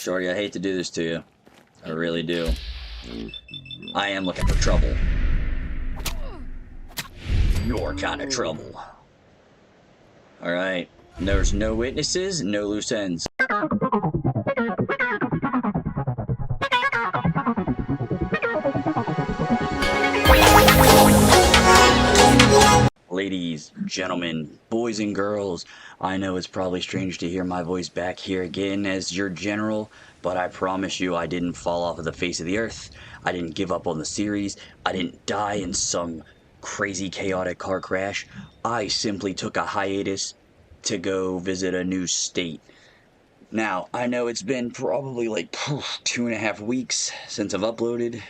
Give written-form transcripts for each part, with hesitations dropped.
Shorty, I hate to do this to you. I really do. I am looking for trouble. Your kind of trouble. Alright. There's no witnesses, no loose ends. Ladies, gentlemen, boys and girls, I know it's probably strange to hear my voice back here again as your general, but I promise you I didn't fall off of the face of the earth. I didn't give up on the series. I didn't die in some crazy chaotic car crash. I simply took a hiatus to go visit a new state. Now, I know it's been probably like 2.5 weeks since I've uploaded,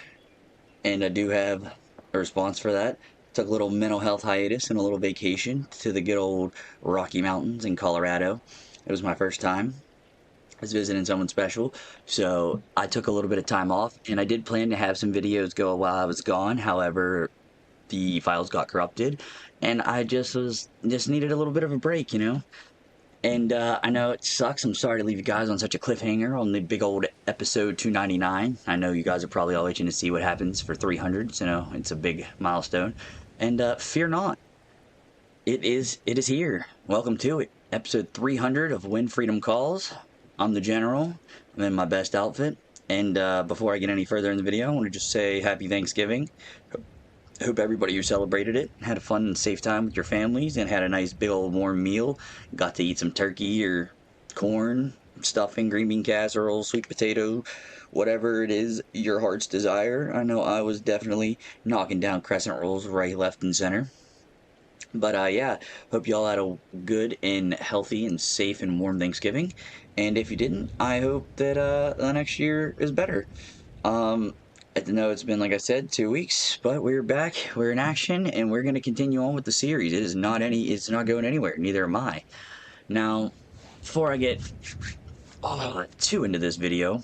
and I do have a response for that. Took a little mental health hiatus and a little vacation to the good old Rocky Mountains in Colorado. It was my first time. I was visiting someone special, so I took a little bit of time off, and I did plan to have some videos go while I was gone. However, the files got corrupted, and I just needed a little bit of a break, you know. And I know it sucks. I'm sorry to leave you guys on such a cliffhanger on the big old episode 299. I know you guys are probably all itching to see what happens for 300. So, you know, it's a big milestone. And fear not, it is here. Welcome to it, episode 300 of When Freedom Calls. I'm the general. I'm in my best outfit. And before I get any further in the video, I want to just say happy Thanksgiving. Hope everybody who celebrated it had a fun and safe time with your families and had a nice big old warm meal. Got to eat some turkey or corn, stuffing, green bean casserole, sweet potato, whatever it is your heart's desire. I know I was definitely knocking down crescent rolls right, left, and center. But yeah, hope y'all had a good and healthy and safe and warm Thanksgiving. And if you didn't, I hope that the next year is better. I know it's been, like I said, 2 weeks, but we're back, we're in action, and we're going to continue on with the series. It's not going anywhere, neither am I. Now, before I get too into this video,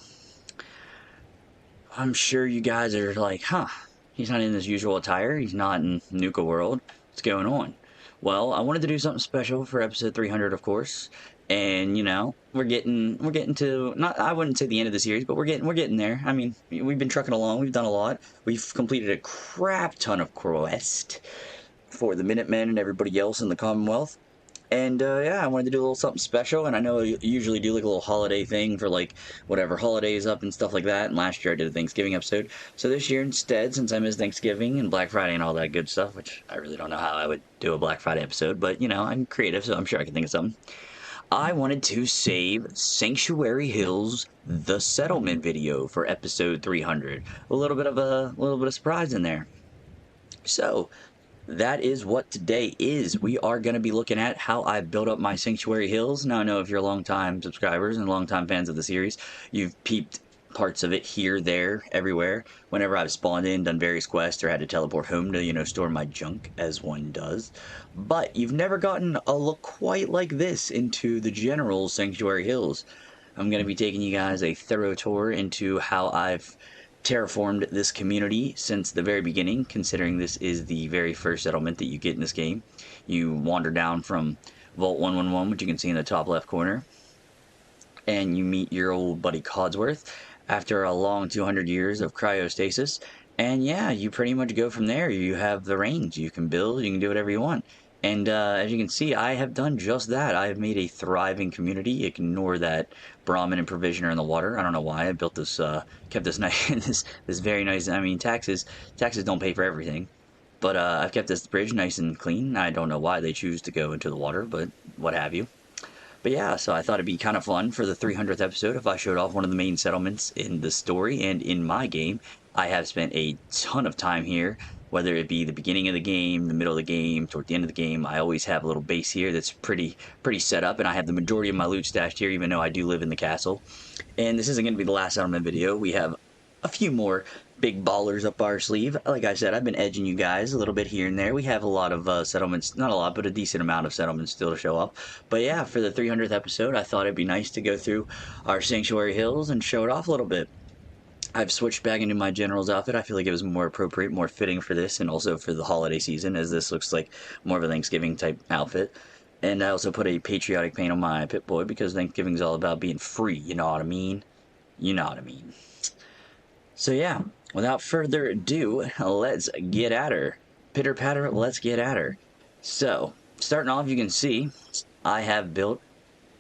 I'm sure you guys are like, huh, he's not in his usual attire, he's not in NUKA-WORLD, what's going on? Well, I wanted to do something special for episode 300, of course. And, you know, we're getting to, not, I wouldn't say the end of the series, but we're getting there. I mean, we've been trucking along, we've done a lot. We've completed a crap ton of quests for the Minutemen and everybody else in the Commonwealth. And, yeah, I wanted to do a little something special, and I know I usually do, like, a little holiday thing for, like, whatever holidays up and stuff like that, and last year I did a Thanksgiving episode. So this year instead, since I missed Thanksgiving and Black Friday and all that good stuff, which I really don't know how I would do a Black Friday episode, but, you know, I'm creative, so I'm sure I can think of something. I wanted to save Sanctuary Hills, the settlement video for episode 300. A little bit of surprise in there. So, that is what today is. We are going to be looking at how I built up my Sanctuary Hills. Now, I know if you're longtime subscribers and longtime fans of the series, you've peeped parts of it here, there, everywhere. Whenever I've spawned in, done various quests, or had to teleport home to, you know, store my junk, as one does. But you've never gotten a look quite like this into the general Sanctuary Hills. I'm going to be taking you guys a thorough tour into how I've terraformed this community since the very beginning, considering this is the very first settlement that you get in this game. You wander down from Vault 111, which you can see in the top left corner, and you meet your old buddy Codsworth after a long 200 years of cryostasis. And yeah, you pretty much go from there. You have the reins. You can build, you can do whatever you want. And as you can see, I have done just that. I have made a thriving community. Ignore that Brahmin and Provisioner in the water. I don't know why I built this, kept this nice, this very nice. I mean, taxes don't pay for everything. But I've kept this bridge nice and clean. I don't know why they choose to go into the water, but what have you. But yeah, so I thought it'd be kind of fun for the 300th episode if I showed off one of the main settlements in the story and in my game. I have spent a ton of time here, whether it be the beginning of the game, the middle of the game, toward the end of the game. I always have a little base here that's pretty set up, and I have the majority of my loot stashed here, even though I do live in the castle. And this isn't going to be the last settlement video. We have a few more big ballers up our sleeve. Like I said, I've been edging you guys a little bit here and there. We have a lot of settlements, not a lot, but a decent amount of settlements still to show up. But yeah, for the 300th episode, I thought it'd be nice to go through our Sanctuary Hills and show it off a little bit. I've switched back into my general's outfit. I feel like it was more appropriate, more fitting for this, and also for the holiday season, as this looks like more of a Thanksgiving type outfit. And I also put a patriotic paint on my Pip-Boy because Thanksgiving's all about being free, you know what I mean? You know what I mean. So yeah, without further ado, let's get at her. Pitter patter, let's get at her. So, starting off, you can see I have built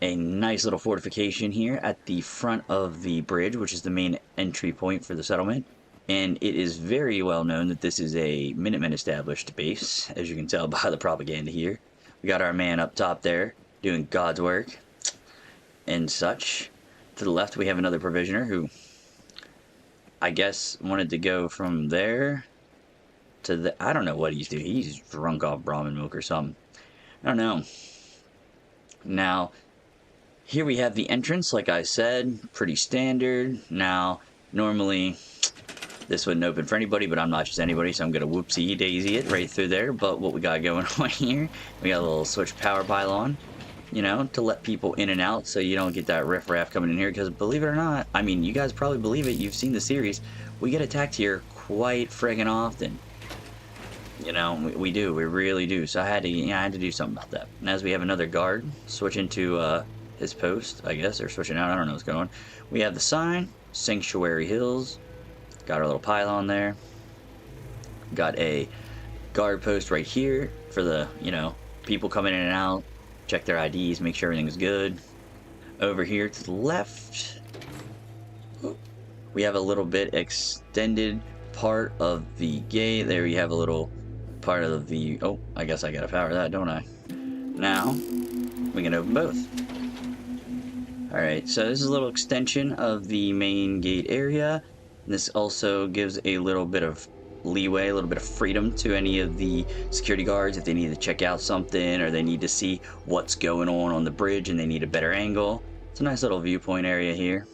a nice little fortification here at the front of the bridge, which is the main entry point for the settlement. And it is very well known that this is a Minutemen established base, as you can tell by the propaganda here. We got our man up top there doing God's work and such. To the left, we have another provisioner who, I guess, wanted to go from there to the... I don't know what he's doing. He's drunk off Brahmin milk or something. I don't know. Now, here we have the entrance, like I said, pretty standard. Now, normally, this wouldn't open for anybody, but I'm not just anybody, so I'm going to whoopsie daisy it right through there. But what we got going on here, we got a little switch power pylon, you know, to let people in and out so you don't get that riffraff coming in here. Because believe it or not, I mean, you guys probably believe it, you've seen the series, we get attacked here quite friggin' often. You know, we do, we really do. So I had to do something about that. And as we have another guard switch into his post, I guess, or switching out, I don't know what's going on. We have the sign, Sanctuary Hills. Got our little pylon there. Got a guard post right here for the, you know, people coming in and out. Check their IDs, make sure everything's good. Over here to the left, we have a little bit extended part of the gate. There you have a little part of the... Oh, I guess I gotta power that, don't I? Now, we can open both. Alright, so this is a little extension of the main gate area. This also gives a little bit of leeway, a little bit of freedom to any of the security guards if they need to check out something or they need to see what's going on the bridge and they need a better angle. It's a nice little viewpoint area here.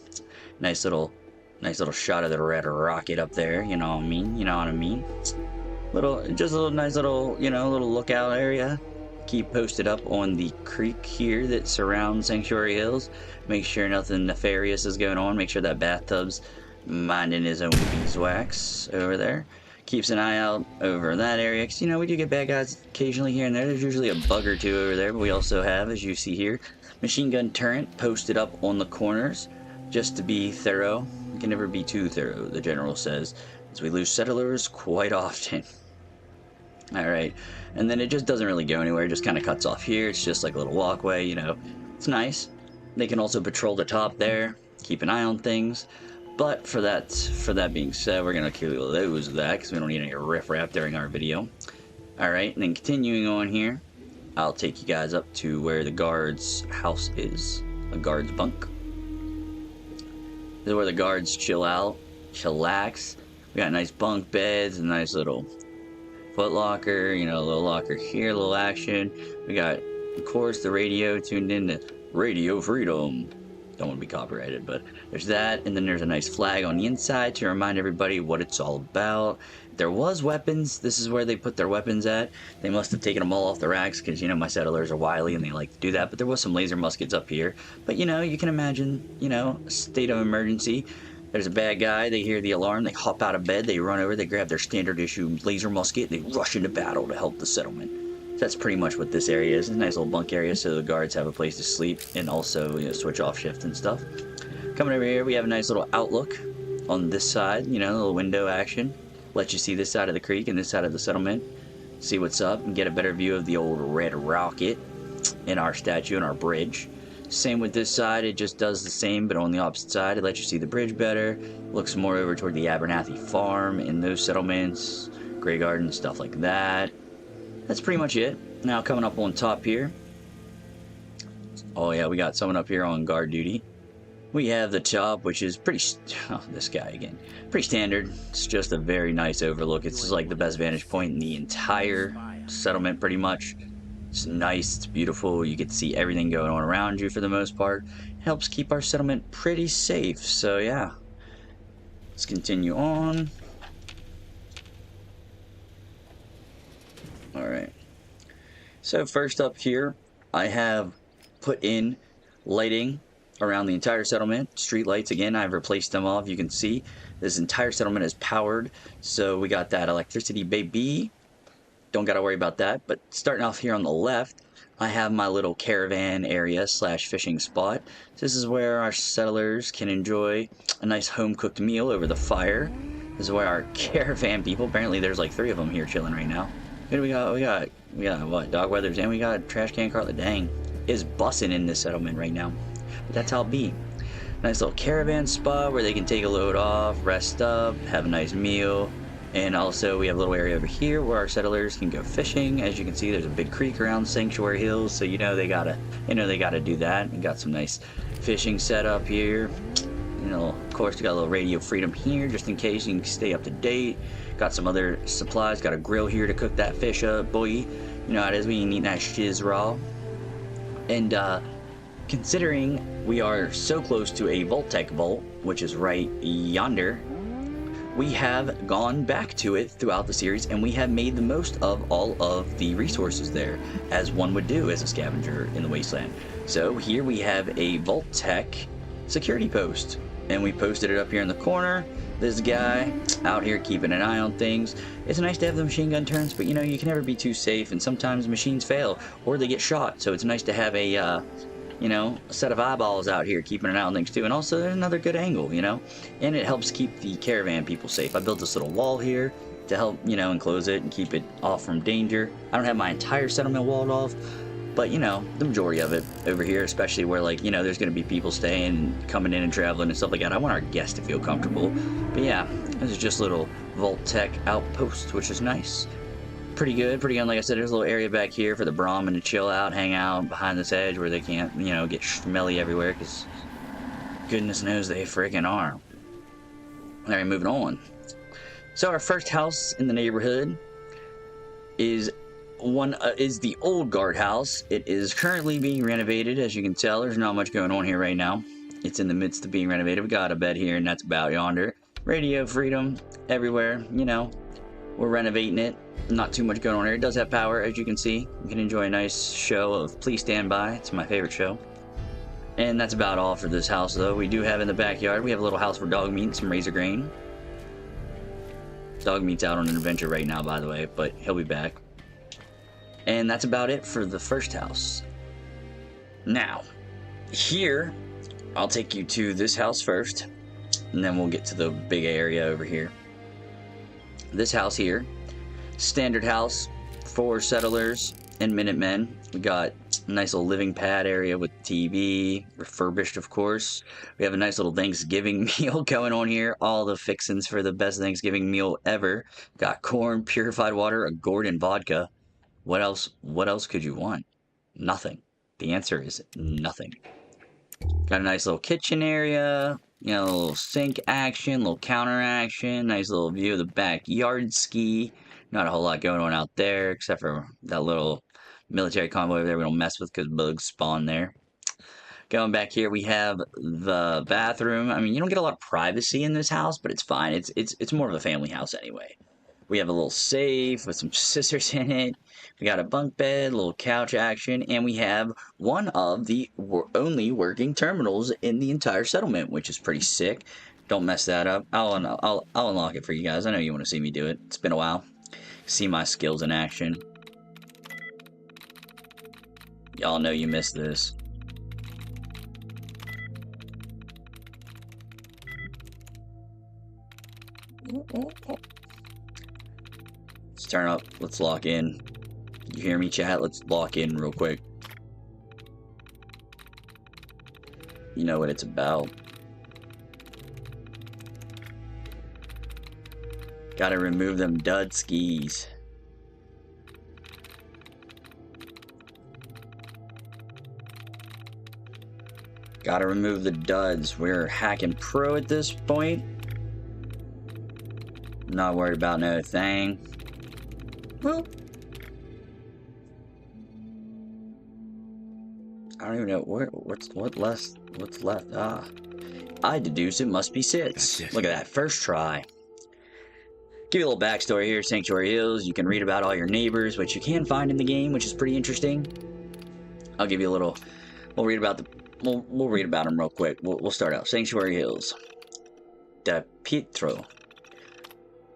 Nice little shot of the red rocket up there, you know what I mean? You know what I mean? Just a little nice little, you know, little lookout area. Keep posted up on the creek here that surrounds Sanctuary Hills. Make sure nothing nefarious is going on. Make sure that bathtub's minding his own beeswax over there. Keeps an eye out over that area, because, you know, we do get bad guys occasionally here and there. There's usually a bug or two over there, but we also have, as you see here, machine gun turret posted up on the corners, just to be thorough. We can never be too thorough, the general says, as we lose settlers quite often. Alright, and then it just doesn't really go anywhere, it just kind of cuts off here. It's just like a little walkway, you know, it's nice. They can also patrol the top there, keep an eye on things. But for that being said, we're going to close that because we don't need any riffraff during our video. Alright, and then continuing on here, I'll take you guys up to where the guard's house is. A guard's bunk. This is where the guards chill out, chillax. We got nice bunk beds, a nice little foot locker, you know, a little locker here, a little action. We got, of course, the radio tuned in to Radio Freedom. Don't want to be copyrighted, but there's that, and then there's a nice flag on the inside to remind everybody what it's all about. There was weapons. This is where they put their weapons at. They must have taken them all off the racks because, you know, my settlers are wily and they like to do that. But there was some laser muskets up here. But, you know, you can imagine, you know, a state of emergency. There's a bad guy. They hear the alarm. They hop out of bed. They run over. They grab their standard issue laser musket. They rush into battle to help the settlement. That's pretty much what this area is. It's a nice little bunk area so the guards have a place to sleep and also, you know, switch off shift and stuff. Coming over here, we have a nice little outlook on this side, you know, a little window action. Let you see this side of the creek and this side of the settlement. See what's up and get a better view of the old red rocket in our statue and our bridge. Same with this side, it just does the same but on the opposite side. It lets you see the bridge better. Looks more over toward the Abernathy farm in those settlements, Grey Garden, stuff like that. That's pretty much it. Now coming up on top here. Oh yeah, we got someone up here on guard duty. We have the top, which is pretty... Oh, this guy again. Pretty standard. It's just a very nice overlook. It's just like the best vantage point in the entire settlement, pretty much. It's nice, it's beautiful. You get to see everything going on around you for the most part. It helps keep our settlement pretty safe. So yeah. Let's continue on. Alright, so first up here, I have put in lighting around the entire settlement. Street lights, again, I've replaced them all. If you can see, this entire settlement is powered, so we got that electricity, baby. Don't gotta worry about that. But starting off here on the left, I have my little caravan area slash fishing spot. This is where our settlers can enjoy a nice home cooked meal over the fire. This is where our caravan people, apparently there's like 3 of them here chilling right now. What do we got? We got what? Dog weathers, and we got a trash can cart. Dang, is bussing in this settlement right now. But that's how it be. Nice little caravan spot where they can take a load off, rest up, have a nice meal. And also we have a little area over here where our settlers can go fishing. As you can see, there's a big creek around Sanctuary Hills, so you know they gotta do that. We got some nice fishing set up here. You know, of course, we got a little radio freedom here just in case you can stay up to date. Got some other supplies. Got a grill here to cook that fish up, boy. You know how it is when you eat that shiz raw. And considering we are so close to a Vault-Tec vault, which is right yonder, we have gone back to it throughout the series, and we have made the most of all of the resources there, as one would do as a scavenger in the wasteland. So here we have a Vault-Tec security post, and we posted it up here in the corner. This guy out here keeping an eye on things. It's nice to have the machine gun turns, but you know, you can never be too safe, and sometimes machines fail or they get shot, so it's nice to have a you know, a set of eyeballs out here keeping an eye on things too. And also there's another good angle, you know, and it helps keep the caravan people safe. I built this little wall here to help, you know, enclose it and keep it off from danger. I don't have my entire settlement walled off, but you know, the majority of it over here, especially where, like, you know, there's going to be people staying, coming in and traveling and stuff like that. I want our guests to feel comfortable. But yeah, this is just a little Vault-Tec outpost, which is nice. Pretty good. Like I said, there's a little area back here for the Brahmin to chill out, hang out behind this edge where they can't, you know, get smelly everywhere, because goodness knows they freaking are. Alright, moving on. So our first house in the neighborhood is the old guardhouse. It is currently being renovated. As you can tell, there's not much going on here right now. It's in the midst of being renovated. We got a bed here, and that's about yonder. Radio freedom everywhere, you know. We're renovating it. Not too much going on here. It does have power, as you can see. You can enjoy a nice show of Please Stand By. It's my favorite show. And that's about all for this house, though. We do have in the backyard, we have a little house for dog meat and some razor grain. Dog meat's out on an adventure right now, by the way, but he'll be back. And that's about it for the first house. Now, here, I'll take you to this house first, and then we'll get to the big area over here. This house here, standard house for settlers and Minutemen. We got a nice little living pad area with TV, refurbished of course. We have a nice little Thanksgiving meal going on here. All the fixins for the best Thanksgiving meal ever. Got corn, purified water, a gourd, and vodka. What else could you want? Nothing. The answer is nothing. Got a nice little kitchen area. You know, a little sink action, little counter action, nice little view of the backyard ski. Not a whole lot going on out there, except for that little military convoy over there we don't mess with because bugs spawn there. Going back here, we have the bathroom. I mean, you don't get a lot of privacy in this house, but it's fine. It's more of a family house anyway. We have a little safe with some scissors in it. We got a bunk bed, a little couch action, and we have one of the only working terminals in the entire settlement, which is pretty sick. Don't mess that up. I'll unlock it for you guys. I know you want to see me do it. It's been a while. See my skills in action. Y'all know you missed this. Let's turn up. Let's lock in. You hear me, chat? Let's lock in real quick. You know what it's about. Gotta remove them dud skis. Gotta remove the duds. We're hacking pro at this point. Not worried about no thing. Well, I don't even know what's left. Ah, I deduce it must be sits. Look at that, first try. Give you a little backstory here. Sanctuary Hills. You can read about all your neighbors, which you can find in the game, which is pretty interesting. I'll give you a little. We'll read about them real quick. We'll start out. Sanctuary Hills. Da Pietro.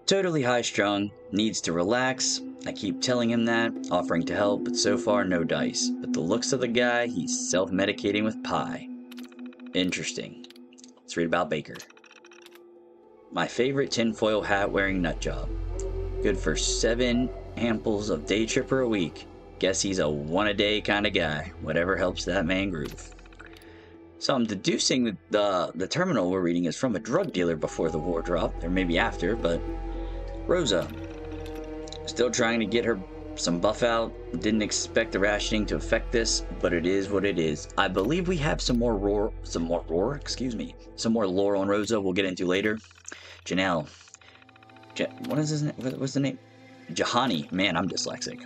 Totally high-strung, needs to relax. I keep telling him that, offering to help, but so far no dice. But the looks of the guy, he's self-medicating with pie. Interesting. Let's read about Baker. My favorite tinfoil hat-wearing nutjob. Good for 7 amples of day tripper a week. Guess he's a one-a-day kind of guy. Whatever helps that man groove. So I'm deducing that the terminal we're reading is from a drug dealer before the war dropped, or maybe after, but Rosa. Still trying to get her some buff out. Didn't expect the rationing to affect this, but it is what it is. I believe we have some more lore on Rosa we'll get into later. Janelle. What is his name? What's the name? Jahani. Man, I'm dyslexic.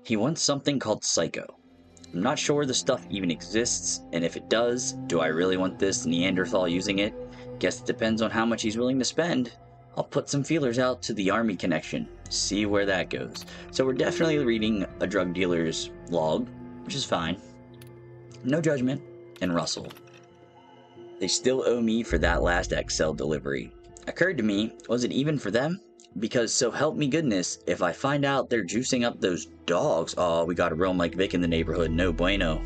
He wants something called Psycho. I'm not sure the stuff even exists, and if it does, do I really want this Neanderthal using it? Guess it depends on how much he's willing to spend. I'll put some feelers out to the army connection, see where that goes. So we're definitely reading a drug dealer's log, which is fine. No judgment. And Russell. They still owe me for that last XL delivery. Occurred to me, was it even for them? Because so help me goodness, if I find out they're juicing up those dogs, oh, we got a real Mike Vick in the neighborhood, no bueno.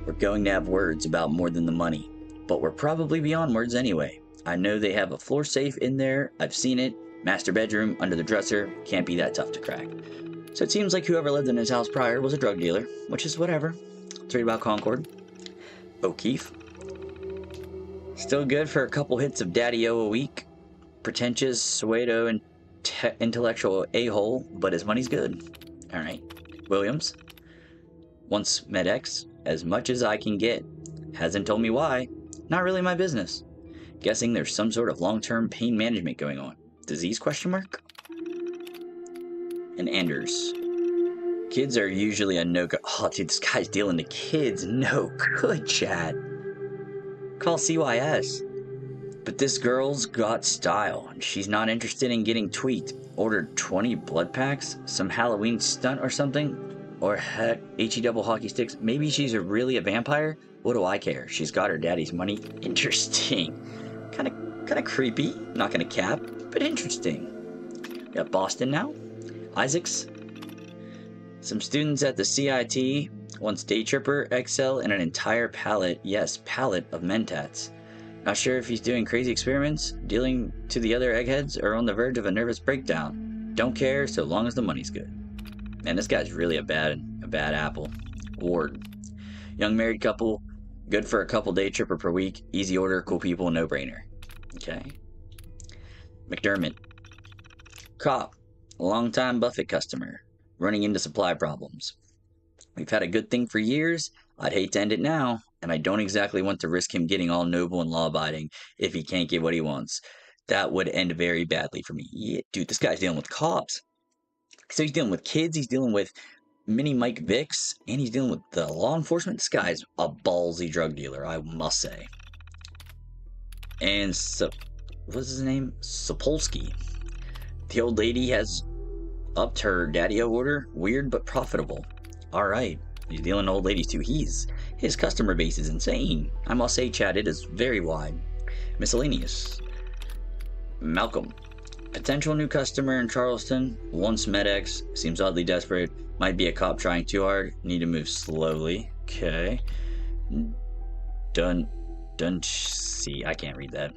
We're going to have words about more than the money, but we're probably beyond words anyway. I know they have a floor safe in there, I've seen it, master bedroom, under the dresser, can't be that tough to crack. So it seems like whoever lived in his house prior was a drug dealer, which is whatever. Let's read about Concord. O'Keefe. Still good for a couple hits of Daddy-O a week. Pretentious, pseudo, and intellectual a-hole, but his money's good. Alright. Williams. Wants MedX, as much as I can get. Hasn't told me why. Not really my business. Guessing there's some sort of long-term pain management going on. Disease question mark? And Anders. Kids are usually a no-go. Oh, dude, this guy's dealing to kids. No good, Chad. Call CYS. But this girl's got style, and she's not interested in getting tweaked. Ordered 20 blood packs? Some Halloween stunt or something? Or heck, HE double hockey sticks? Maybe she's really a vampire? What do I care? She's got her daddy's money. Interesting. Kinda creepy. Not gonna cap, but interesting. We got Boston now. Isaacs. Some students at the CIT wants Day Tripper, XL, and an entire pallet, yes, pallet of Mentats. Not sure if he's doing crazy experiments, dealing to the other eggheads, or on the verge of a nervous breakdown. Don't care so long as the money's good. Man, this guy's really a bad apple. Ward. Young married couple, good for a couple Day Tripper per week, easy order, cool people, no-brainer. Okay. McDermott. Cop. Long-time Buffett customer. Running into supply problems. We've had a good thing for years. I'd hate to end it now, and I don't exactly want to risk him getting all noble and law-abiding if he can't get what he wants. That would end very badly for me. Yeah, dude, this guy's dealing with cops. So he's dealing with kids, he's dealing with mini Mike Vicks, and he's dealing with the law enforcement. This guy's a ballsy drug dealer, I must say. And so, what's his name? Sapolsky. The old lady has upped her Daddy-O order. Weird but profitable. Alright, he's dealing with old ladies too. His customer base is insane. I must say, Chad, it is very wide. Miscellaneous. Malcolm. Potential new customer in Charleston. Wants MedX. Seems oddly desperate. Might be a cop trying too hard. Need to move slowly. Okay. See, I can't read that.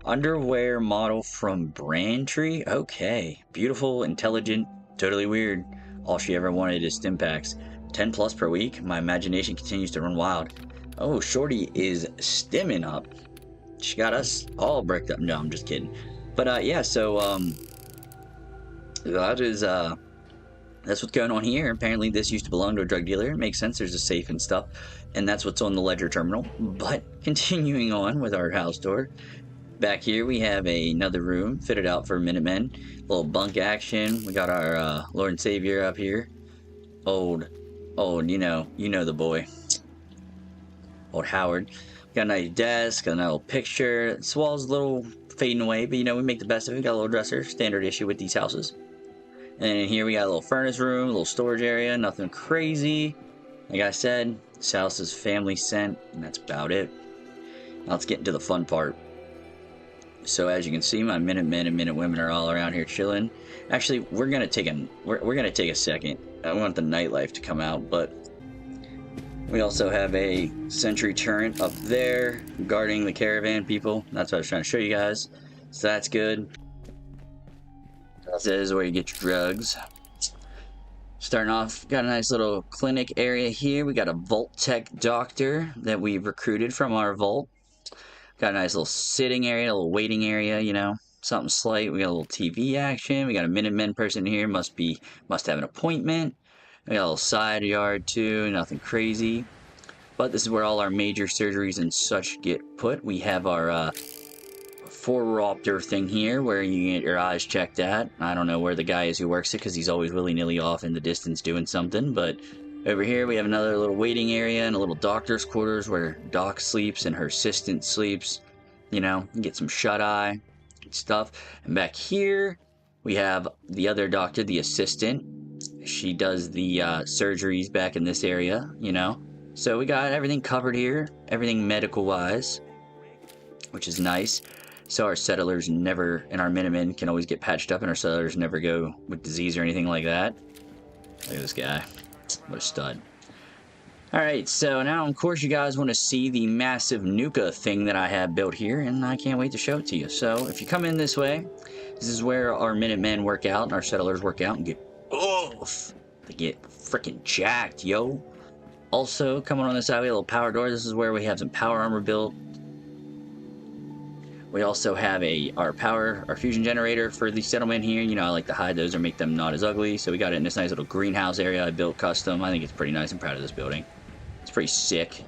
Underwear model from Braintree? Okay. Beautiful, intelligent, totally weird. All she ever wanted is stim packs. 10 plus per week. My imagination continues to run wild. Oh, Shorty is stimming up. She got us all bricked up. No, I'm just kidding. But yeah, so that is that's what's going on here. Apparently this used to belong to a drug dealer. It makes sense, there's a safe and stuff, and that's what's on the ledger terminal. But continuing on with our house tour, back here we have another room fitted out for Minutemen. Little bunk action. We got our Lord and Savior up here. Old, you know the boy. Old Howard. Got a nice desk, got a little picture. This wall's a little fading away, but we make the best of it. Got a little dresser, standard issue with these houses. And in here we got a little furnace room, a little storage area, nothing crazy. Like I said, this house is family sent, and that's about it. Now let's get into the fun part. So as you can see, my Minutemen and Minutewomen are all around here chilling. Actually, we're gonna take a second. I want the nightlife to come out, but we also have a sentry turret up there guarding the caravan people. That's what I was trying to show you guys. So that's good. This is where you get your drugs. Starting off, got a nice little clinic area here. We got a Vault Tech doctor that we recruited from our vault. Got a nice little sitting area, a little waiting area, you know, something slight. We got a little TV action. We got a Minutemen person here. Must have an appointment. We got a little side yard too. Nothing crazy. But this is where all our major surgeries and such get put. We have our Four-Raptor thing here where you get your eyes checked at. I don't know where the guy is who works it because he's always willy-nilly off in the distance doing something. But over here we have another little waiting area and a little doctor's quarters where Doc sleeps and her assistant sleeps. You know, get some shut-eye stuff. And back here we have the other doctor, the assistant. She does the surgeries back in this area, you know. So we got everything covered here, everything medical-wise, which is nice. So our settlers never, and our Minutemen can always get patched up, and our settlers never go with disease or anything like that. Look at this guy. What a stud. Alright, so now of course you guys want to see the massive Nuka thing that I have built here, and I can't wait to show it to you. So if you come in this way, this is where our Minutemen work out and our settlers work out and get oof. They get freaking jacked, yo. Also, coming on this side, we have a little power door. This is where we have some power armor built. We also have our fusion generator for the settlement here. You know, I like to hide those or make them not as ugly. So we got it in this nice little greenhouse area I built custom. I think it's pretty nice. I'm proud of this building. It's pretty sick.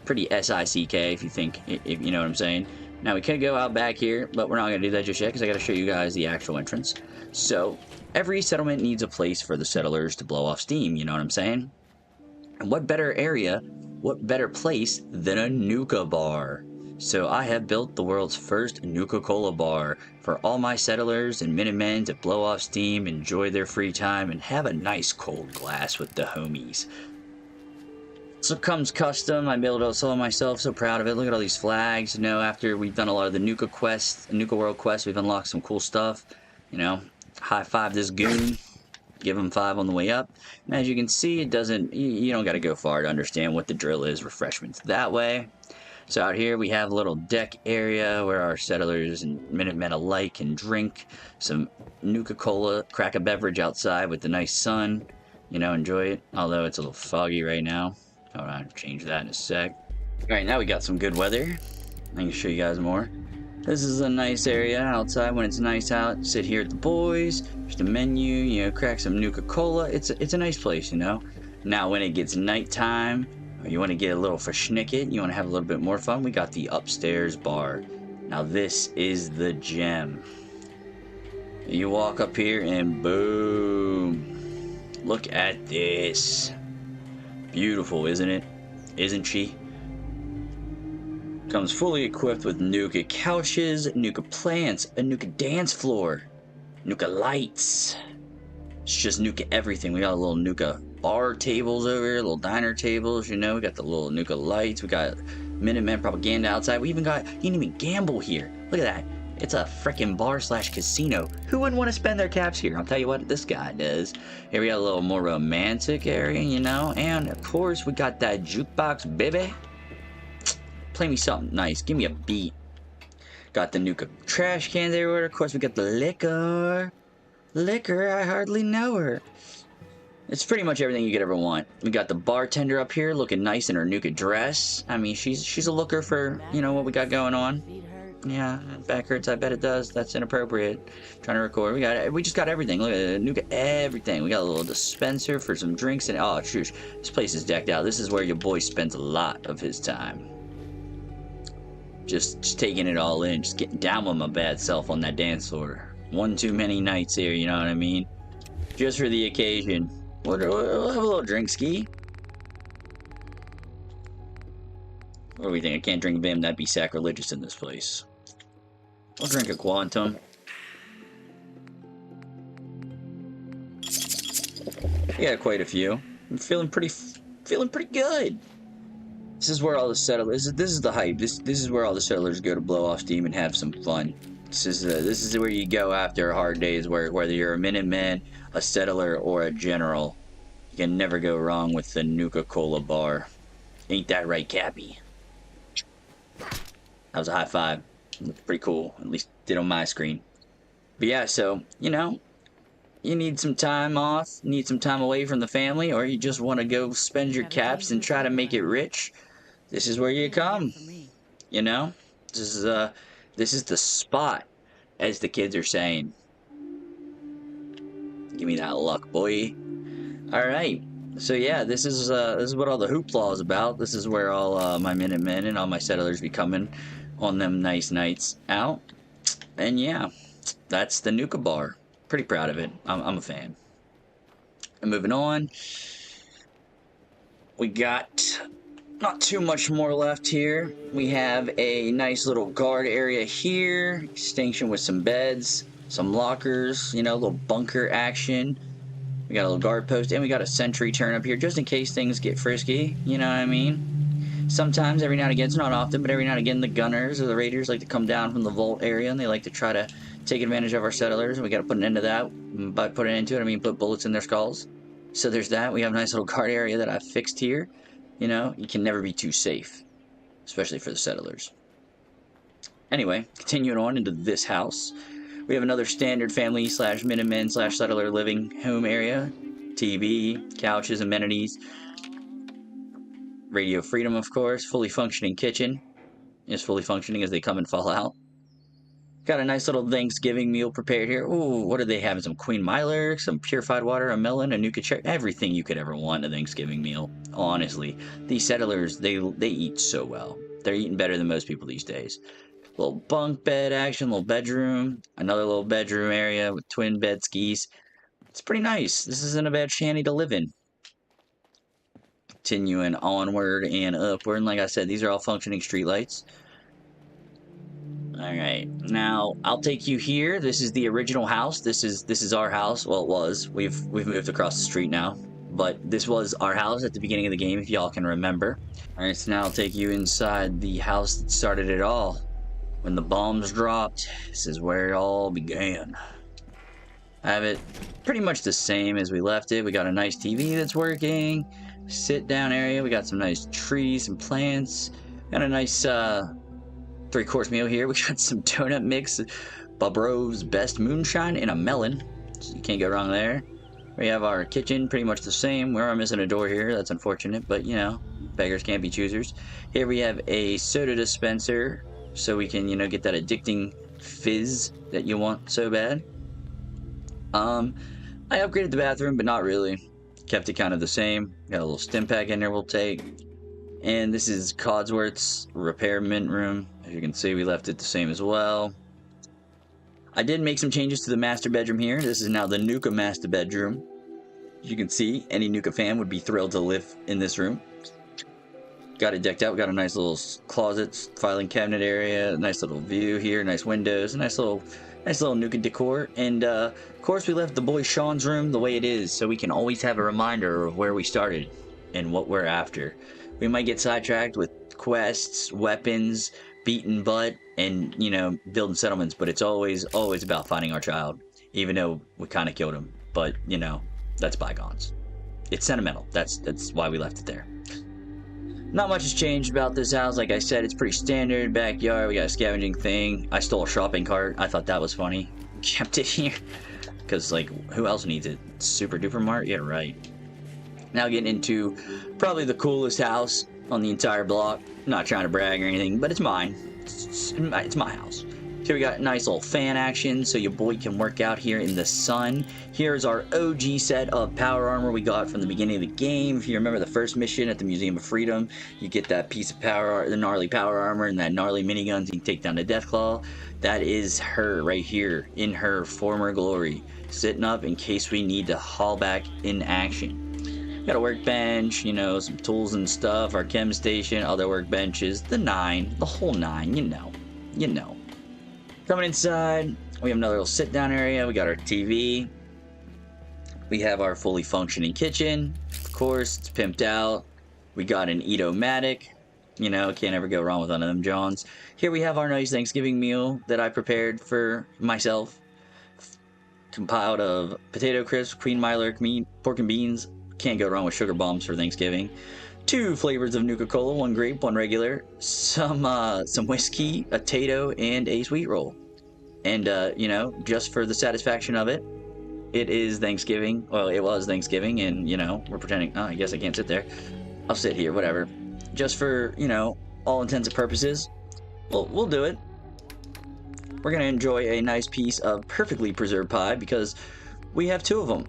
Pretty S-I-C-K if you know what I'm saying. Now we could go out back here, but we're not going to do that just yet because I got to show you guys the actual entrance. So every settlement needs a place for the settlers to blow off steam. You know what I'm saying? And what better area, what better place than a Nuka bar? So I have built the world's first Nuka-Cola bar for all my settlers and Minutemen to blow off steam, enjoy their free time, and have a nice cold glass with the homies. So it comes custom. I built it solo myself, so proud of it. Look at all these flags. You know, after we've done a lot of the Nuka quests, Nuka-World quests, we've unlocked some cool stuff. You know, high five this goon. Give him 5 on the way up. And as you can see, it doesn't, you don't got to go far to understand what the drill is. Refreshments that way. So out here we have a little deck area where our settlers and Minutemen alike can drink some Nuka-Cola, crack a beverage outside with the nice sun. You know, enjoy it. Although it's a little foggy right now. Hold on, change that in a sec. Alright, now we got some good weather. I can show you guys more. This is a nice area outside when it's nice out. Sit here at the boys. There's the menu, you know, crack some Nuka-Cola. It's a nice place, you know. Now when it gets nighttime, or you want to get a little verschnicket, you want to have a little bit more fun, we got the upstairs bar. Now this is the gem. You walk up here and boom. Look at this. Beautiful, isn't it? Isn't she? Comes fully equipped with Nuka couches, Nuka plants, a Nuka dance floor, Nuka lights. It's just Nuka everything. We got a little Nuka bar tables over here, little diner tables, you know. We got the little Nuka lights. We got Minutemen propaganda outside. We even got, you can even gamble here. Look at that. It's a freaking bar slash casino. Who wouldn't want to spend their caps here? I'll tell you what this guy does. Here we got a little more romantic area, you know. And of course, we got that jukebox, baby. Play me something nice. Give me a beat. Got the Nuka trash cans everywhere. Of course, we got the liquor. Liquor, I hardly know her. It's pretty much everything you could ever want. We got the bartender up here looking nice in her Nuka dress. I mean, she's a looker for, you know, what we got going on. Yeah, back hurts, I bet it does. That's inappropriate. Trying to record. We just got everything. Look at it. Nuka everything. We got a little dispenser for some drinks and oh shush. This place is decked out. This is where your boy spends a lot of his time. Just taking it all in, just getting down with my bad self on that dance floor. One too many nights here, you know what I mean? Just for the occasion. We'll have a little drink ski. What do we think? I can't drink Vim, that'd be sacrilegious in this place. I'll drink a Quantum. Yeah, quite a few. I'm feeling pretty good. This is where all the settlers. This is the hype. This is where all the settlers go to blow off steam and have some fun. This is where you go after hard days, whether you're a Minuteman, a settler, or a general. You can never go wrong with the Nuka-Cola bar. Ain't that right, Cappy? That was a high five. Looked pretty cool. At least did on my screen. But yeah, so, you know, you need some time off, need some time away from the family, or you just want to go spend your caps and try to make it rich. This is where you come. You know? This is the spot, as the kids are saying. Give me that luck, boy. Alright. So yeah, this is what all the hoopla is about. This is where all my Minutemen and all my settlers be coming on them nice nights out. And yeah, that's the Nuka bar. Pretty proud of it. I'm a fan. And moving on, we got not too much more left here. We have a nice little guard area here, extension with some beds, some lockers, you know, a little bunker action. We got a little guard post, and we got a sentry turn up here, just in case things get frisky, you know what I mean? Sometimes, every now and again, it's not often, but every now and again, the gunners or the raiders like to come down from the vault area, and they like to try to take advantage of our settlers, and we got to put an end to that. By putting into it, I mean put bullets in their skulls. So there's that. We have a nice little guard area that I've fixed here. You know, you can never be too safe, especially for the settlers. Anyway, continuing on into this house. We have another standard family slash Minutemen slash settler living home area. TV, couches, amenities. Radio freedom, of course. Fully functioning kitchen. Is fully functioning as they come and fall out. Got a nice little Thanksgiving meal prepared here. Ooh, what are they having? Some Queen Miller, some purified water, a melon, a Nuka cherry. Everything you could ever want in a Thanksgiving meal. Honestly, these settlers, they eat so well. They're eating better than most people these days. Little bunk bed action, little bedroom, another little bedroom area with twin bed skis. It's pretty nice. This isn't a bad shanty to live in. Continuing onward and upward. And like I said, these are all functioning streetlights. Alright, now I'll take you here. This is the original house. This is our house. Well, it was. We've moved across the street now. But this was our house at the beginning of the game, if y'all can remember. Alright, so now I'll take you inside the house that started it all. When the bombs dropped, this is where it all began. I have it pretty much the same as we left it. We got a nice TV that's working. Sit down area. We got some nice trees and plants. Got a nice 3-course meal here. We got some donut mix, Bobro's best moonshine, and a melon. So you can't go wrong there. We have our kitchen, pretty much the same. We are missing a door here. That's unfortunate, but you know, beggars can't be choosers. Here we have a soda dispenser, so we can, you know, get that addicting fizz that you want so bad. I upgraded the bathroom, but not really. Kept it kind of the same. Got a little stim pack in there we'll take. And this is Codsworth's repairment room. As you can see, we left it the same as well. I did make some changes to the master bedroom here. This is now the Nuka master bedroom. As you can see, any Nuka fan would be thrilled to live in this room. Got it decked out. We got a nice little closet, filing cabinet area, nice little view here, nice windows, a nice little Nuka decor. And of course, we left the boy Sean's room the way it is, so we can always have a reminder of where we started and what we're after. We might get sidetracked with quests, weapons, beating butt, and, you know, building settlements, but it's always about finding our child, even though we kind of killed him. But, you know, that's bygones. It's sentimental. That's why we left it there. Not much has changed about this house. Like I said, it's pretty standard. Backyard, we got a scavenging thing. I stole a shopping cart. I thought that was funny. Kept it here. Because, like, who else needs it? Super duper mart? Yeah, right. Now getting into probably the coolest house on the entire block. Not trying to brag or anything, but it's mine. It's my house. Here we got nice little fan action, so your boy can work out here in the sun. Here's our OG set of power armor we got from the beginning of the game. If you remember the first mission at the Museum of Freedom, you get that piece of the gnarly power armor and that gnarly miniguns you can take down the Deathclaw. That is her right here in her former glory, sitting up in case we need to haul back in action. Got a workbench, you know, some tools and stuff, our chem station, other workbenches, the whole nine, you know. Coming inside, we have another little sit-down area. We got our TV. We have our fully functioning kitchen. Of course, it's pimped out. We got an Eat-O-Matic. You know, can't ever go wrong with one of them Johns. Here we have our nice Thanksgiving meal that I prepared for myself. Compiled of potato crisps, Queen Mile meat, pork and beans. Can't go wrong with sugar bombs for Thanksgiving. 2 flavors of Nuka-Cola, 1 grape, 1 regular. Some whiskey, a Tato, and a sweet roll. And, you know, just for the satisfaction of it, it is Thanksgiving. Well, it was Thanksgiving, and, you know, we're pretending, oh, I guess I can't sit there. I'll sit here, whatever. Just for, you know, all intents and purposes, we'll do it. We're going to enjoy a nice piece of perfectly preserved pie because we have 2 of them.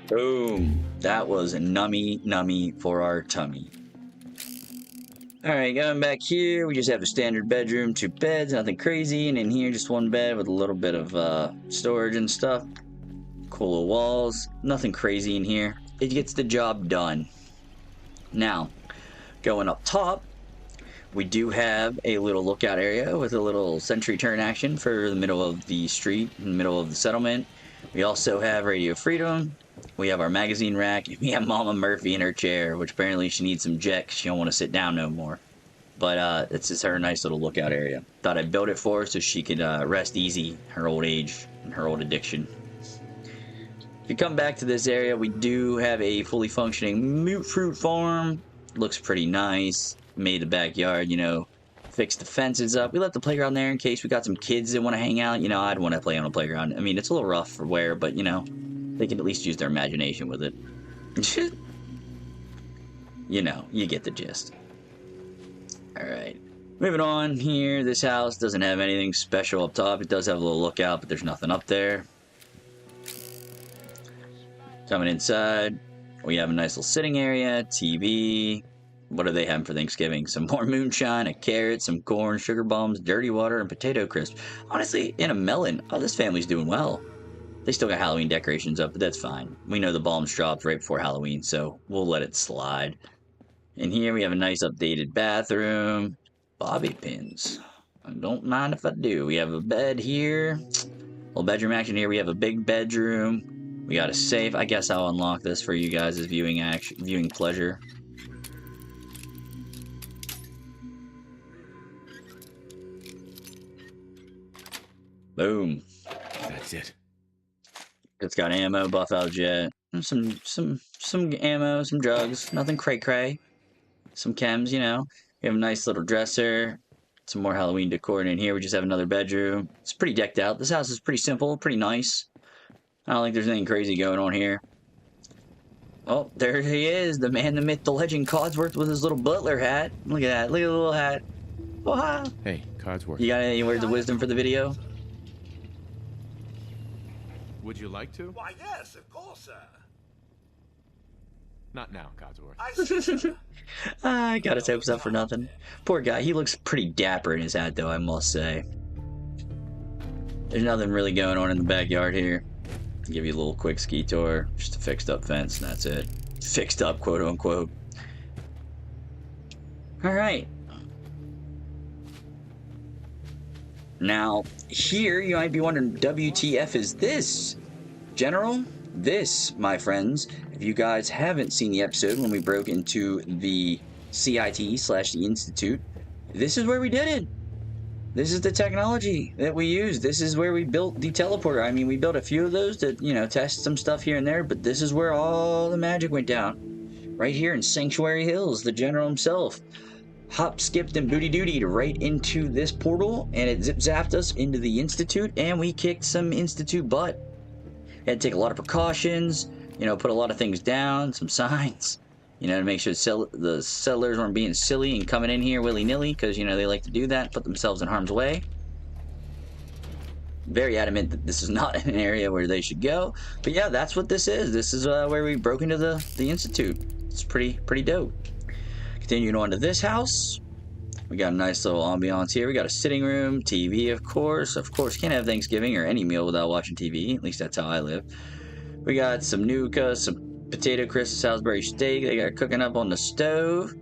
Boom. That was nummy for our tummy. Alright, going back here, we just have a standard bedroom, 2 beds, nothing crazy, and in here just 1 bed with a little bit of storage and stuff. Cool little walls, nothing crazy in here. It gets the job done. Now, going up top, we do have a little lookout area with a little sentry turn action for the middle of the street, in the middle of the settlement. We also have Radio Freedom. We have our magazine rack. We have Mama Murphy in her chair, which apparently she needs some jet because she don't want to sit down no more. But it's just her nice little lookout area. Thought I'd build it for her so she could rest easy, her old age and her old addiction. If you come back to this area, we do have a fully functioning mute fruit farm. Looks pretty nice. Made the backyard, you know, fixed the fences up. We left the playground there in case we got some kids that want to hang out. You know, I'd want to play on a playground. I mean, it's a little rough for wear, but, you know, they can at least use their imagination with it. You know, you get the gist. Alright. Moving on here. This house doesn't have anything special up top. It does have a little lookout, but there's nothing up there. Coming inside, we have a nice little sitting area, TV. What are they having for Thanksgiving? Some more moonshine, a carrot, some corn, sugar bombs, dirty water, and potato crisps. Honestly, and a melon. Oh, this family's doing well. They still got Halloween decorations up, but that's fine. We know the bombs dropped right before Halloween, so we'll let it slide. In here, we have a nice updated bathroom. Bobby pins. I don't mind if I do. We have a bed here. Little bedroom action here. We have a big bedroom. We got a safe. I guess I'll unlock this for you guys as viewing pleasure. Boom. That's it. It's got ammo, buff out jet, some ammo, some drugs, nothing cray-cray. Some chems, you know. We have a nice little dresser, some more Halloween decor in here. We just have another bedroom. It's pretty decked out. This house is pretty simple, pretty nice. I don't think there's anything crazy going on here. Oh, there he is, the man, the myth, the legend, Codsworth with his little butler hat. Look at that, look at the little hat. Wow. Hey, Codsworth. You got any words of wisdom for the video? Would you like to? Why, yes, of course, sir. Not now, Codsworth. I see, sir. I got his hopes up for nothing. Poor guy, he looks pretty dapper in his hat, though, I must say. There's nothing really going on in the backyard here. I'll give you a little quick ski tour. Just a fixed up fence, and that's it. Fixed up, quote unquote. Alright. Now, here you might be wondering, WTF is this? General? This, my friends, if you guys haven't seen the episode when we broke into the CIT/the Institute, this is where we did it. This is the technology that we used. This is where we built the teleporter. I mean, we built a few of those to, you know, test some stuff here and there, but this is where all the magic went down. Right here in Sanctuary Hills, the General himself hop, skipped, and booty dootied right into this portal, and it zip-zapped us into the Institute, and we kicked some Institute butt. Had to take a lot of precautions, you know, put a lot of things down, some signs, you know, to make sure the settlers weren't being silly and coming in here willy-nilly, because, you know, they like to do that, put themselves in harm's way. Very adamant that this is not an area where they should go. But yeah, that's what this is. This is where we broke into the Institute. It's pretty dope. Continuing on to this house. We got a nice little ambiance here. We got a sitting room, TV, of course. Of course, can't have Thanksgiving or any meal without watching TV. At least that's how I live. We got some Nuka, some potato crisps, Salisbury steak. They got cooking up on the stove.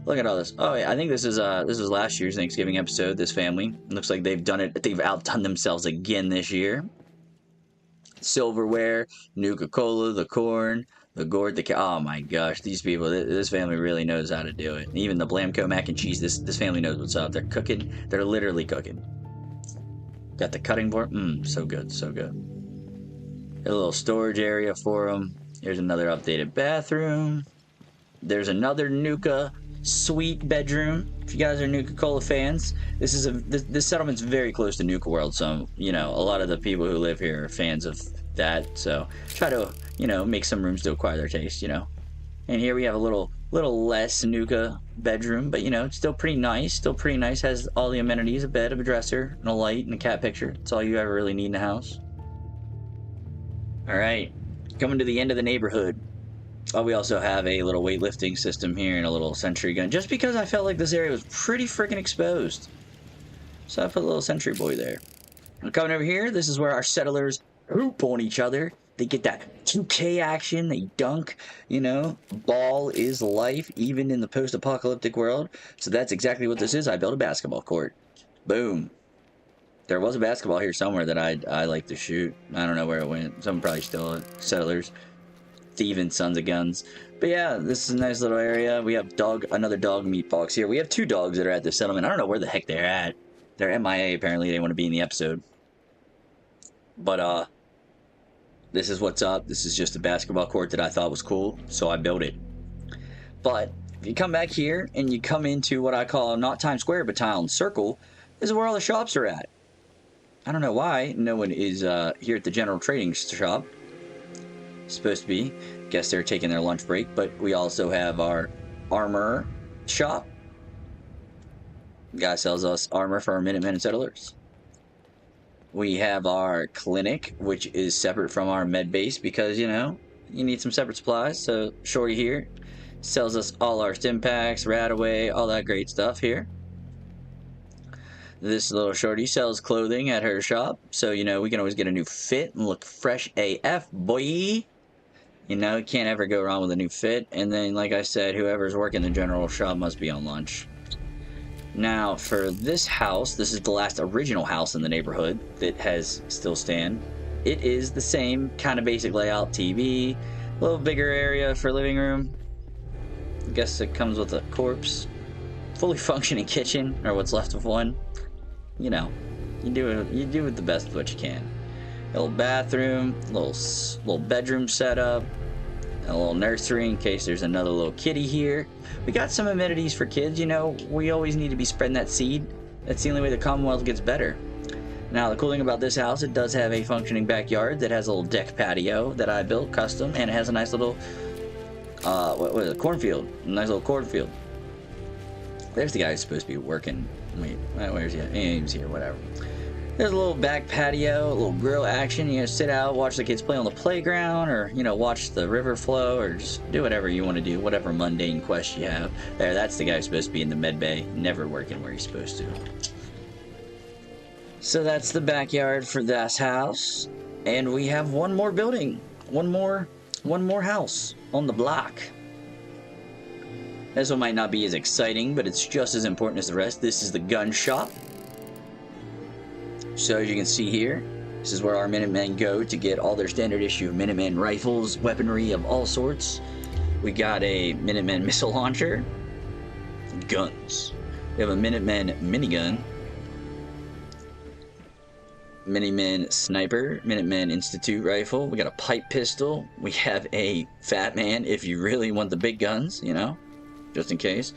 Look at all this. Oh yeah, I think this is last year's Thanksgiving episode. This family. It looks like they've done it. They've outdone themselves again this year. silverware, Nuka-Cola, the corn, the gourd, oh my gosh, these people, this family really knows how to do it. Even the Blamco mac and cheese, this family knows what's up. They're cooking, they're literally cooking. Got the cutting board, so good, so good. Got a little storage area for them. Here's another updated bathroom. There's another Nuka suite bedroom. If you guys are Nuka-Cola fans, this settlement's very close to NUKA-WORLD, so you know a lot of the people who live here are fans of that. So try to make some rooms to acquire their taste, And here we have a little less Nuka bedroom, but it's still pretty nice. Still pretty nice. Has all the amenities: a bed, a dresser, and a light, and a cat picture. That's all you ever really need in a house. All right, coming to the end of the neighborhood. Oh, we also have a little weightlifting system here and a little sentry gun, just because I felt like this area was pretty freaking exposed. So I put a little sentry boy there. And coming over here, this is where our settlers hoop on each other. They get that 2K action, they dunk, ball is life, even in the post-apocalyptic world. So that's exactly what this is. I built a basketball court. Boom. There was a basketball here somewhere that I like to shoot. I don't know where it went. Someone probably stole it. Settlers. Thieving sons of guns. But yeah, this is a nice little area. We have another dog meat box here. We have 2 dogs that are at this settlement. I don't know where the heck they're at. They're MIA apparently. They want to be in the episode. But this is what's up. This is just a basketball court that I thought was cool, so I built it. But if you come back here and you come into what I call not Times Square but Town Circle, this is where all the shops are at. I don't know why no one is here at the general trading shop. Supposed to be. Guess they're taking their lunch break, but we also have our armor shop. Guy sells us armor for our Minutemen and settlers. We have our clinic, which is separate from our med base because, you need some separate supplies. So Shorty here sells us all our stim packs, Radaway, all that great stuff here. This little shorty sells clothing at her shop, so, we can always get a new fit and look fresh AF, boy. You can't ever go wrong with a new fit. And then, like I said, whoever's working the general shop must be on lunch. Now, for this house, this is the last original house in the neighborhood that has still stand. It is the same kind of basic layout, TV, a little bigger area for living room. I guess it comes with a corpse. Fully functioning kitchen, or what's left of one. You do it the best of what you can. A little bathroom, little bedroom setup, a little nursery in case there's another little kitty here. We got some amenities for kids. We always need to be spreading that seed. That's the only way the Commonwealth gets better. Now, the cool thing about this house, it does have a functioning backyard that has a little deck patio that I built custom, and it has a nice little what is it? Cornfield. A nice little cornfield. There's the guy who's supposed to be working. Wait, where's he at? He's here, whatever. There's a little back patio, a little grill action. Sit out, watch the kids play on the playground, or, watch the river flow, or just do whatever you want to do, whatever mundane quest you have. There, that's the guy who's supposed to be in the med bay, never working where he's supposed to. So that's the backyard for this house. And we have one more building. One more house on the block. This one might not be as exciting, but it's just as important as the rest. This is the gun shop. So as you can see here, this is where our Minutemen go to get all their standard issue Minutemen rifles, weaponry of all sorts. We got a Minutemen missile launcher, guns. We have a Minutemen minigun, Minutemen sniper, Minutemen Institute rifle. We got a pipe pistol. We have a Fat Man if you really want the big guns, just in case.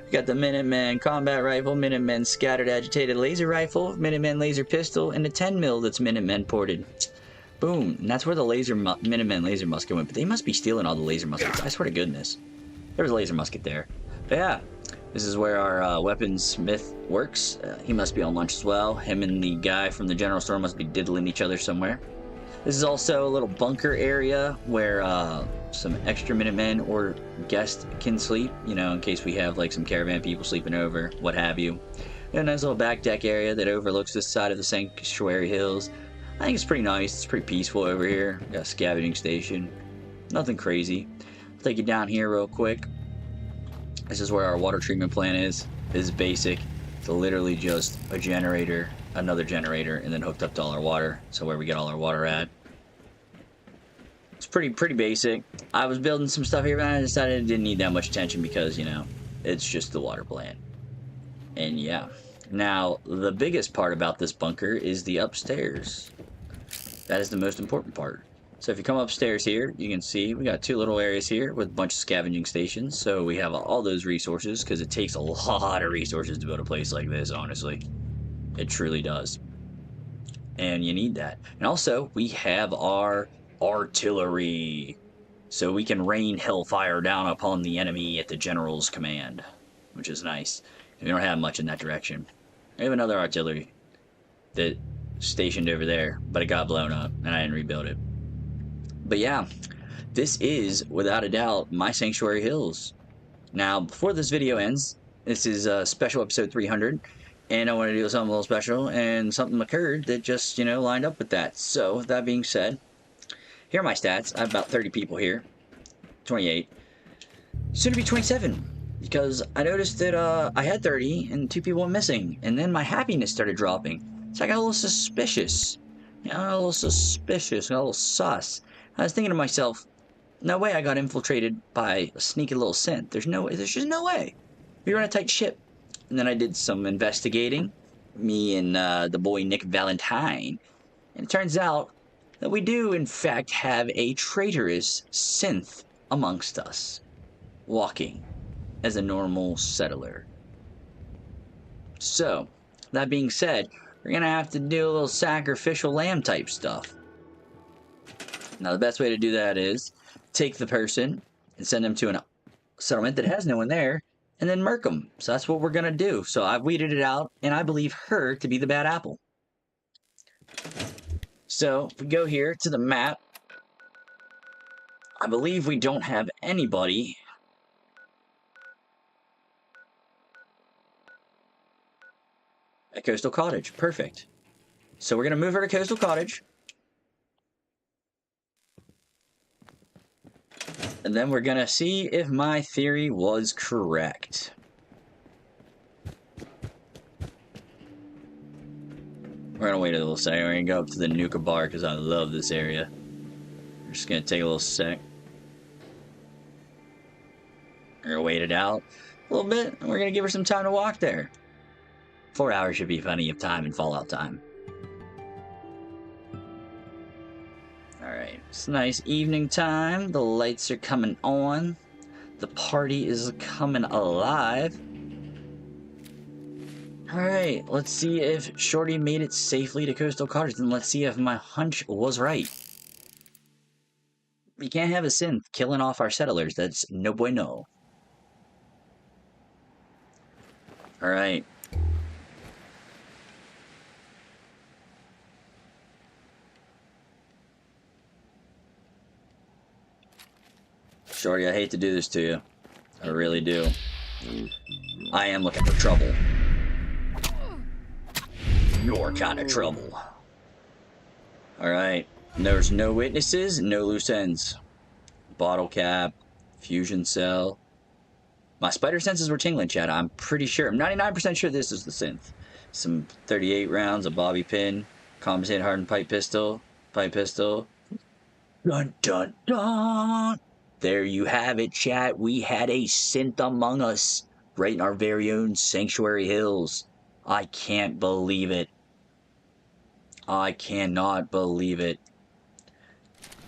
We got the Minutemen combat rifle, Minutemen scattered agitated laser rifle, Minutemen laser pistol, and a 10 mil that's Minutemen ported. Boom. And that's where the Minutemen laser musket went. But they must be stealing all the laser muskets. I swear to goodness. There was a laser musket there. But yeah, this is where our weaponsmith works. He must be on lunch as well. Him and the guy from the general store must be diddling each other somewhere. This is also a little bunker area where some extra Minutemen or guests can sleep, in case we have like some caravan people sleeping over, what have you. We have a nice little back deck area that overlooks this side of the Sanctuary Hills. I think it's pretty nice. It's pretty peaceful over here. Got a scavenging station. Nothing crazy. I'll take you down here real quick. This is where our water treatment plant is. This is basic. It's literally just a generator, another generator, and then hooked up to all our water. So where we get all our water at. It's pretty basic. I was building some stuff here, and I decided it didn't need that much attention because, you know, it's just the water plant. And yeah. Now, the biggest part about this bunker is the upstairs. That is the most important part. So if you come upstairs here, you can see we got two little areas here with a bunch of scavenging stations. So we have all those resources because it takes a lot of resources to build a place like this, honestly. It truly does. And you need that. And also, we have our artillery. So we can rain hellfire down upon the enemy at the general's command, which is nice. We don't have much in that direction. We have another artillery that stationed over there, but it got blown up, and I didn't rebuild it. But yeah, this is, without a doubt, my Sanctuary Hills. Now, before this video ends, this is a special episode 300, and I want to do something a little special, and something occurred that just, you know, lined up with that. So, with that being said, here are my stats. I have about 30 people here. 28. Soon to be 27. Because I noticed that I had 30 and 2 people went missing. And then my happiness started dropping. So I got a little suspicious. You know, a little suspicious. A little sus. I was thinking to myself, no way I got infiltrated by a sneaky little synth. There's just no way. We were on a tight ship. And then I did some investigating. Me and the boy Nick Valentine. And it turns out that we do, in fact, have a traitorous synth amongst us, walking as a normal settler. So, that being said, we're going to have to do a little sacrificial lamb type stuff. Now, the best way to do that is take the person and send them to a settlement that has no one there, and then murk them. So that's what we're going to do. So I've weeded it out, and I believe her to be the bad apple. So, if we go here to the map, I believe we don't have anybody at Coastal Cottage. Perfect. So we're going to move her to Coastal Cottage. And then we're going to see if my theory was correct. We're going to wait a little second. We're going to go up to the Nuka bar because I love this area. We're just going to take a little sec. We're going to wait it out a little bit, and we're going to give her some time to walk there. 4 hours should be plenty of time in Fallout time. Alright, it's nice evening time. The lights are coming on. The party is coming alive. Alright, let's see if Shorty made it safely to Coastal Cottage, and let's see if my hunch was right. We can't have a synth killing off our settlers. That's no bueno. Alright. Shorty, I hate to do this to you. I really do. I am looking for trouble. Your kind of trouble. Alright. There's no witnesses, no loose ends. Bottle cap, fusion cell. My spider senses were tingling, Chad. I'm pretty sure. I'm 99% sure this is the synth. Some 38 rounds, a bobby pin, compensated hardened pipe pistol. Dun dun dun! There you have it, chat. We had a synth among us, right in our very own Sanctuary Hills. I can't believe it. I cannot believe it.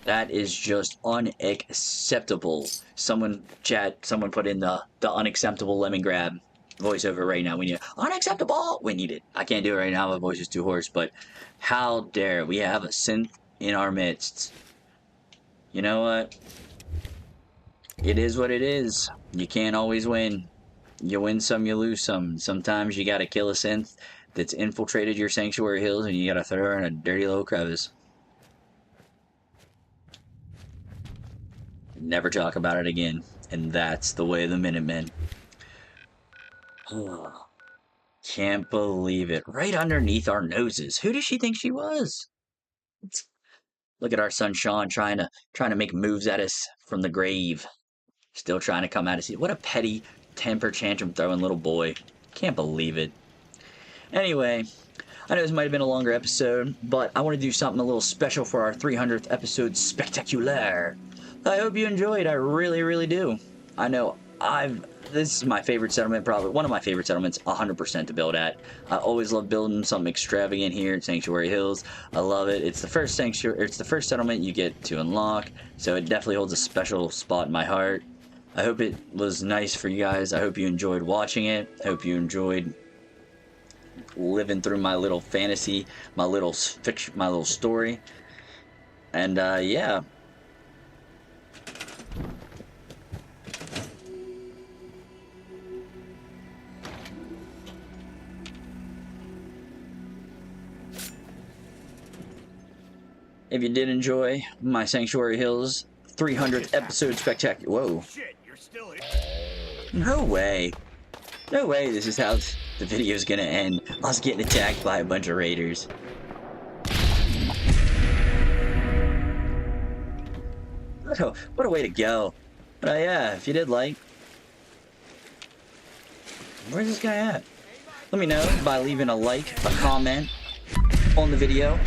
That is just unacceptable. Someone put in the unacceptable lemon grab voiceover right now. We need unacceptable. We need it. I can't do it right now. My voice is too hoarse. But how dare we have a synth in our midst? You know what? It is what it is. You can't always win. You win some, you lose some. Sometimes you gotta kill a synth that's infiltrated your Sanctuary Hills, and you gotta throw her in a dirty little crevice. Never talk about it again. And that's the way of the Minutemen. Can't believe it. Right underneath our noses. Who does she think she was? Look at our son Sean trying to make moves at us from the grave. Still trying to come at us. What a petty temper tantrum throwing little boy. Can't believe it. Anyway, I know this might have been a longer episode, but I want to do something a little special for our 300th episode spectacular. I hope you enjoyed. I really, really do. I know this is my favorite settlement, probably one of my favorite settlements, 100% to build at. I always love building something extravagant here at Sanctuary Hills. I love it. It's the first settlement you get to unlock, so it definitely holds a special spot in my heart. I hope it was nice for you guys. I hope you enjoyed watching it. I hope you enjoyed living through my little fantasy, my little fiction, my little story. And yeah. If you did enjoy my Sanctuary Hills 300th episode spectacular. Whoa. Shit, you're still here. No way. No way this is how the video is gonna end. Us getting attacked by a bunch of raiders. What a way to go. But yeah, if you did like... Where's this guy at? Let me know by leaving a like, a comment on the video.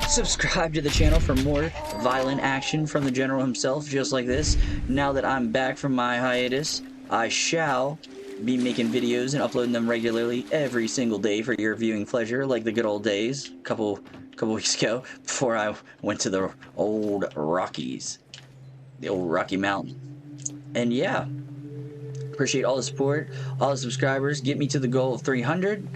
Subscribe to the channel for more violent action from the General himself, just like this. Now that I'm back from my hiatus, I shall be making videos and uploading them regularly every single day for your viewing pleasure, like the good old days, couple weeks ago, before I went to the old Rockies, the old Rocky Mountain. And yeah, appreciate all the support, all the subscribers. Get me to the goal of 300.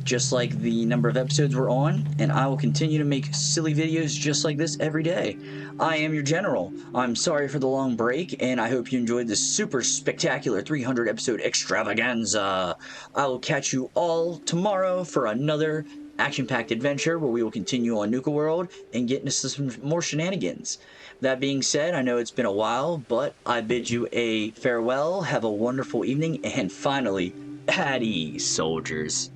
Just like the number of episodes we're on, and I will continue to make silly videos just like this every day. I am your General. I'm sorry for the long break, and I hope you enjoyed this super spectacular 300 episode extravaganza. I will catch you all tomorrow for another action-packed adventure where we will continue on NUKA-WORLD and get into some more shenanigans. That being said, I know it's been a while, but I bid you a farewell, have a wonderful evening, and finally, at ease, soldiers.